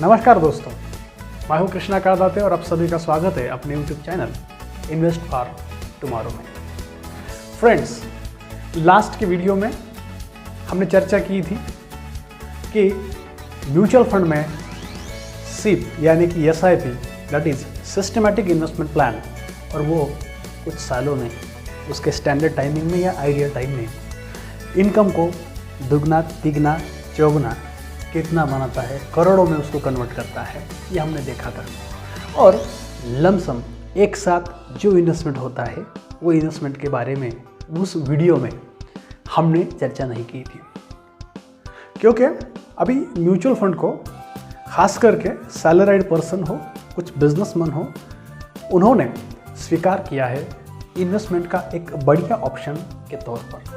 नमस्कार दोस्तों, मैं हूं कृष्णा कारदाते और आप सभी का स्वागत है अपने YouTube channel invest for tomorrow में। फ्रेंड्स, लास्ट के वीडियो में हमने चर्चा की थी कि म्यूचुअल फंड में सिप यानी कि SIP that is systematic investment plan, और वो कुछ सालों में उसके स्टैंडर्ड टाइमिंग में या आइडियल टाइम में इनकम को दुगना तिगना चौगुना कितना बनाता है, करोड़ों में उसको कन्वर्ट करता है, ये हमने देखा था। और लमसम एक साथ जो इन्वेस्टमेंट होता है वो इन्वेस्टमेंट के बारे में उस वीडियो में हमने चर्चा नहीं की थी, क्योंकि अभी म्यूचुअल फंड को खास करके सैलराइड पर्सन हो, कुछ बिजनेसमैन हो, उन्होंने स्वीकार किया है इन्वेस्टमेंट का एक बढ़िया ऑप्शन के तौर पर।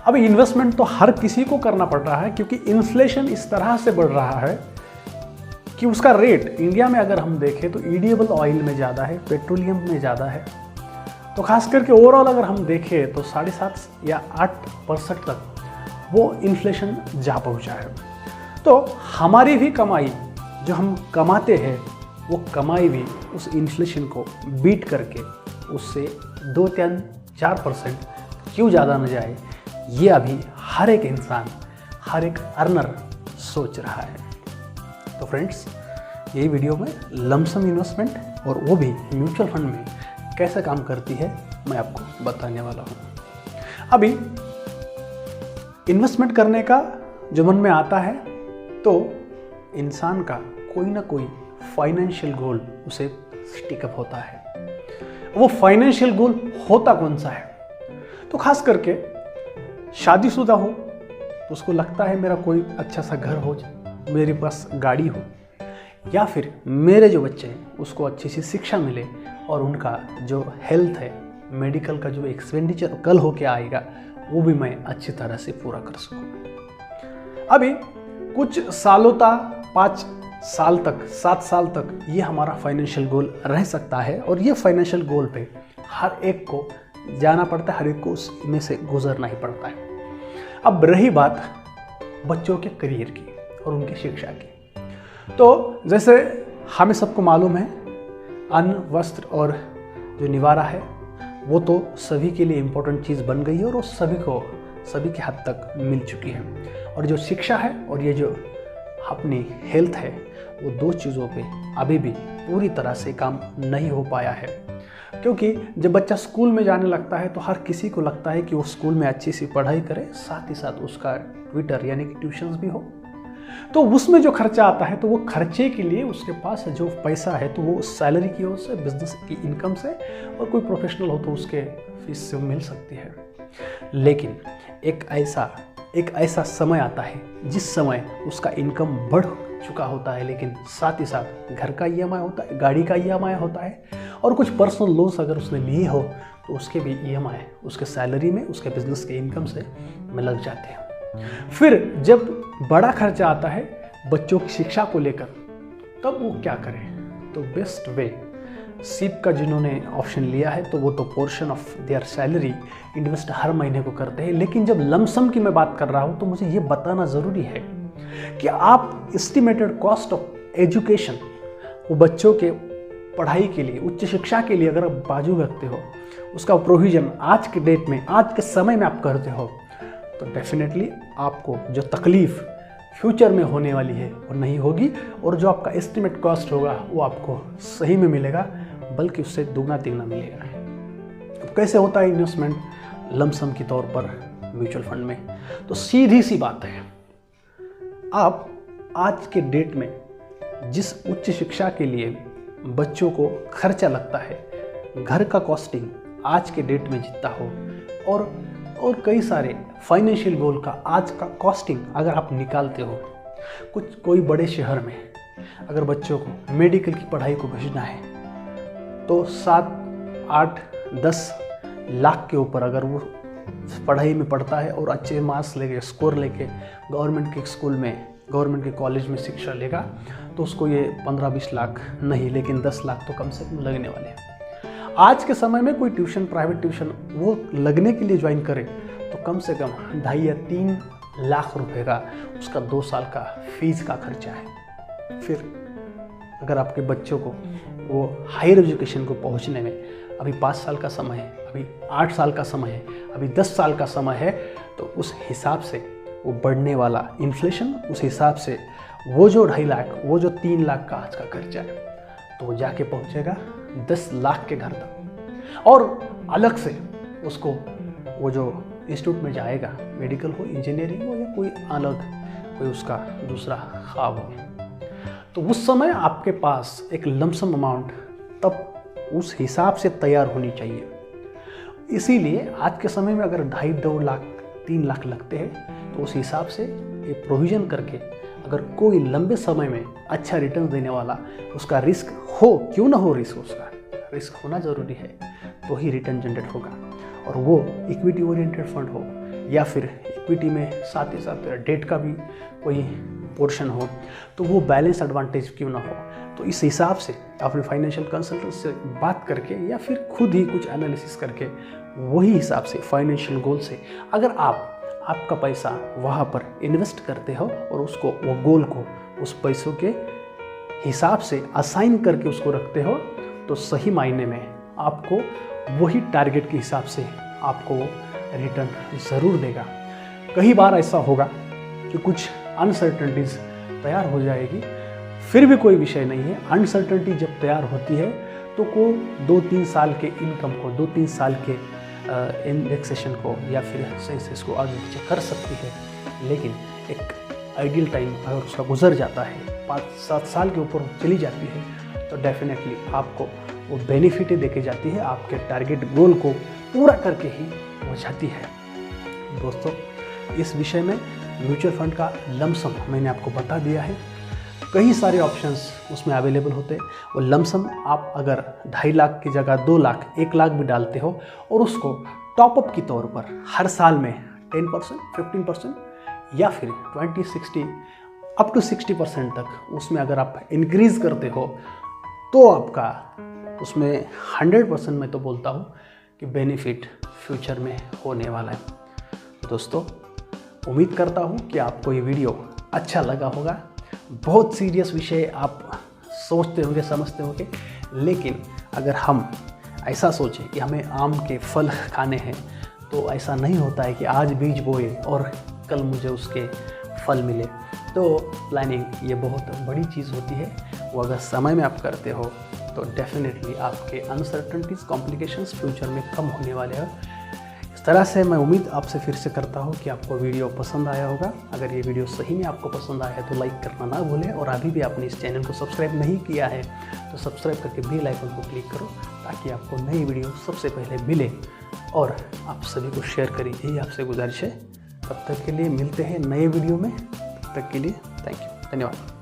अब इन्वेस्टमेंट तो हर किसी को करना पड़ रहा है, क्योंकि इन्फ्लेशन इस तरह से बढ़ रहा है कि उसका रेट इंडिया में अगर हम देखें तो ईडिएबल ऑयल में ज़्यादा है, पेट्रोलियम में ज़्यादा है। तो खास करके ओवरऑल अगर हम देखें तो 7.5 या 8% तक वो इन्फ्लेशन जा पहुँचा है। तो हमारी भी कमाई जो हम कमाते हैं वो कमाई भी उस इन्फ्लेशन को बीट करके उससे 2-4% क्यों ज़्यादा न जाए, ये अभी हर एक इंसान, हर एक अर्नर सोच रहा है। तो फ्रेंड्स, यही वीडियो में लमसम इन्वेस्टमेंट और वो भी म्यूचुअल फंड में कैसे काम करती है मैं आपको बताने वाला हूँ। अभी इन्वेस्टमेंट करने का जो मन में आता है तो इंसान का कोई ना कोई फाइनेंशियल गोल उसे स्टिकअप होता है। वो फाइनेंशियल गोल होता कौन सा है? तो खास करके शादीशुदा हो तो उसको लगता है मेरा कोई अच्छा सा घर हो, मेरे पास गाड़ी हो, या फिर मेरे जो बच्चे हैं उसको अच्छी सी शिक्षा मिले और उनका जो हेल्थ है, मेडिकल का जो एक्सपेंडिचर कल होके आएगा वो भी मैं अच्छी तरह से पूरा कर सकूँ। अभी कुछ सालों तक, 5 साल तक, 7 साल तक ये हमारा फाइनेंशियल गोल रह सकता है, और ये फाइनेंशियल गोल पे हर एक को जाना पड़ता है, हर एक को उसमें से गुजरना ही पड़ता है। अब रही बात बच्चों के करियर की और उनकी शिक्षा की, तो जैसे हमें सबको मालूम है अन्न, वस्त्र और जो निवारा है वो तो सभी के लिए इम्पोर्टेंट चीज़ बन गई है और वो सभी के हद तक मिल चुकी है। और जो शिक्षा है और ये जो अपनी हेल्थ है वो दो चीज़ों पे अभी भी पूरी तरह से काम नहीं हो पाया है, क्योंकि जब बच्चा स्कूल में जाने लगता है तो हर किसी को लगता है कि वो स्कूल में अच्छी सी पढ़ाई करे, साथ ही साथ उसका ट्विटर यानी कि ट्यूशन्स भी हो। तो उसमें जो खर्चा आता है तो वो खर्चे के लिए उसके पास जो पैसा है तो वो सैलरी की ओर से, बिजनेस की इनकम से, और कोई प्रोफेशनल हो तो उसके फीस से मिल सकती है। लेकिन एक ऐसा समय आता है जिस समय उसका इनकम बढ़ चुका होता है, लेकिन साथ ही साथ घर का EMI होता है, गाड़ी का EMI होता है, और कुछ पर्सनल लोन्स अगर उसने लिए हो तो उसके भी EMI उसके सैलरी में, उसके बिजनेस के इनकम से में लग जाते हैं। फिर जब बड़ा खर्चा आता है बच्चों की शिक्षा को लेकर, तब वो क्या करें? तो बेस्ट वे सिप का जिन्होंने ऑप्शन लिया है तो वो तो portion of their salary invest हर महीने को करते हैं। लेकिन जब लमसम की मैं बात कर रहा हूँ तो मुझे ये बताना ज़रूरी है कि आप एस्टिमेटेड कॉस्ट ऑफ एजुकेशन, वो बच्चों के पढ़ाई के लिए, उच्च शिक्षा के लिए अगर आप बाजू रखते हो, उसका प्रोविज़न आज के डेट में, आज के समय में आप करते हो, तो डेफिनेटली आपको जो तकलीफ़ फ्यूचर में होने वाली है वो नहीं होगी, और जो आपका एस्टिमेट कॉस्ट होगा वो आपको सही में मिलेगा, बल्कि उससे दुगना तिगना मिलेगा। तो कैसे होता है इन्वेस्टमेंट लमसम के तौर पर म्यूचुअल फंड में? तो सीधी सी बात है, आप आज के डेट में जिस उच्च शिक्षा के लिए बच्चों को खर्चा लगता है, घर का कॉस्टिंग आज के डेट में जितना हो, और कई सारे फाइनेंशियल गोल का आज का कॉस्टिंग अगर आप निकालते हो, कोई बड़े शहर में अगर बच्चों को मेडिकल की पढ़ाई को भेजना है तो 7, 8, 10 लाख के ऊपर अगर वो पढ़ाई में पढ़ता है और अच्छे मार्क्स लेके, स्कोर लेके गवर्नमेंट के स्कूल में, गवर्नमेंट के कॉलेज में शिक्षा लेगा, तो उसको ये 15-20 लाख नहीं, लेकिन 10 लाख तो कम से कम लगने वाले हैं। आज के समय में कोई ट्यूशन, प्राइवेट ट्यूशन वो लगने के लिए ज्वाइन करे तो कम से कम 2.5 या 3 लाख रुपए का उसका 2 साल का फीस का खर्चा है। फिर अगर आपके बच्चों को वो हायर एजुकेशन को पहुंचने में अभी 5 साल का समय है, अभी 8 साल का समय है, अभी 10 साल का समय है, तो उस हिसाब से वो बढ़ने वाला इन्फ्लेशन, उस हिसाब से वो जो 2.5 लाख, वो जो 3 लाख का आज का खर्चा है, तो वो जाके पहुंचेगा 10 लाख के घर तक। और अलग से उसको वो जो इंस्टीट्यूट में जाएगा, मेडिकल हो, इंजीनियरिंग हो, या कोई अलग कोई उसका दूसरा ख्वाब हो, तो उस समय आपके पास एक लमसम अमाउंट तब उस हिसाब से तैयार होनी चाहिए। इसीलिए आज के समय में अगर 2.5-2 लाख 3 लाख लगते हैं, तो उस हिसाब से ये प्रोविज़न करके अगर कोई लंबे समय में अच्छा रिटर्न देने वाला, उसका रिस्क हो, क्यों ना हो रिस्क, उसका रिस्क होना ज़रूरी है, तो ही रिटर्न जनरेट होगा। और वो इक्विटी ओरिएंटेड फंड हो, या फिर इक्विटी में साथ ही साथ डेट का भी कोई पोर्शन हो, तो वो बैलेंस एडवांटेज क्यों ना हो। तो इस हिसाब से अपने फाइनेंशियल कंसल्टेंट से बात करके या फिर खुद ही कुछ एनालिसिस करके वही हिसाब से फाइनेंशियल गोल से अगर आपका पैसा वहाँ पर इन्वेस्ट करते हो और उसको वो गोल को उस पैसों के हिसाब से असाइन करके उसको रखते हो, तो सही मायने में आपको वही टारगेट के हिसाब से आपको रिटर्न ज़रूर देगा। कई बार ऐसा होगा कि कुछ अनसर्टेनिटीज़ तैयार हो जाएगी, फिर भी कोई विषय नहीं है। अनसर्टेनिटी जब तैयार होती है तो को 2-3 साल के इनकम को, 2-3 साल के इंडेक्सेशन को या फिर सेंसेस को आगे पीछे कर सकती है, लेकिन एक आइडियल टाइम अगर उसका गुजर जाता है, 5-7 साल के ऊपर चली जाती है, तो डेफिनेटली आपको वो बेनिफिट देके जाती है, आपके टारगेट गोल को पूरा करके ही हो जाती है। दोस्तों, इस विषय में म्यूचुअल फंड का लमसम मैंने आपको बता दिया है। कई सारे ऑप्शंस उसमें अवेलेबल होते हैं। वो लमसम आप अगर 2.5 लाख की जगह 2 लाख, 1 लाख भी डालते हो और उसको टॉपअप के तौर पर हर साल में 10%, 15% या फिर 20, 60 अप टू 60% तक उसमें अगर आप इंक्रीज़ करते हो, तो आपका उसमें 100% मैं तो बोलता हूँ कि बेनिफिट फ्यूचर में होने वाला है। दोस्तों, उम्मीद करता हूँ कि आपको ये वीडियो अच्छा लगा होगा। बहुत सीरियस विषय आप सोचते होंगे, समझते होंगे, लेकिन अगर हम ऐसा सोचें कि हमें आम के फल खाने हैं, तो ऐसा नहीं होता है कि आज बीज बोए और कल मुझे उसके फल मिले। तो प्लानिंग ये बहुत बड़ी चीज़ होती है। वो अगर समय में आप करते हो तो डेफिनेटली आपके अनसर्टेनिटीज़, कॉम्प्लिकेशंस फ्यूचर में कम होने वाले हैं। इस तरह से मैं उम्मीद आपसे फिर से करता हूँ कि आपको वीडियो पसंद आया होगा। अगर ये वीडियो सही में आपको पसंद आया है तो लाइक करना ना भूलें, और अभी भी आपने इस चैनल को सब्सक्राइब नहीं किया है तो सब्सक्राइब करके बेल आइकन को क्लिक करो, ताकि आपको नई वीडियो सबसे पहले मिले। और आप सभी को शेयर करिए, यही आपसे गुजारिश है। तब तक के लिए मिलते हैं नए वीडियो में। तब तक के लिए थैंक यू, धन्यवाद।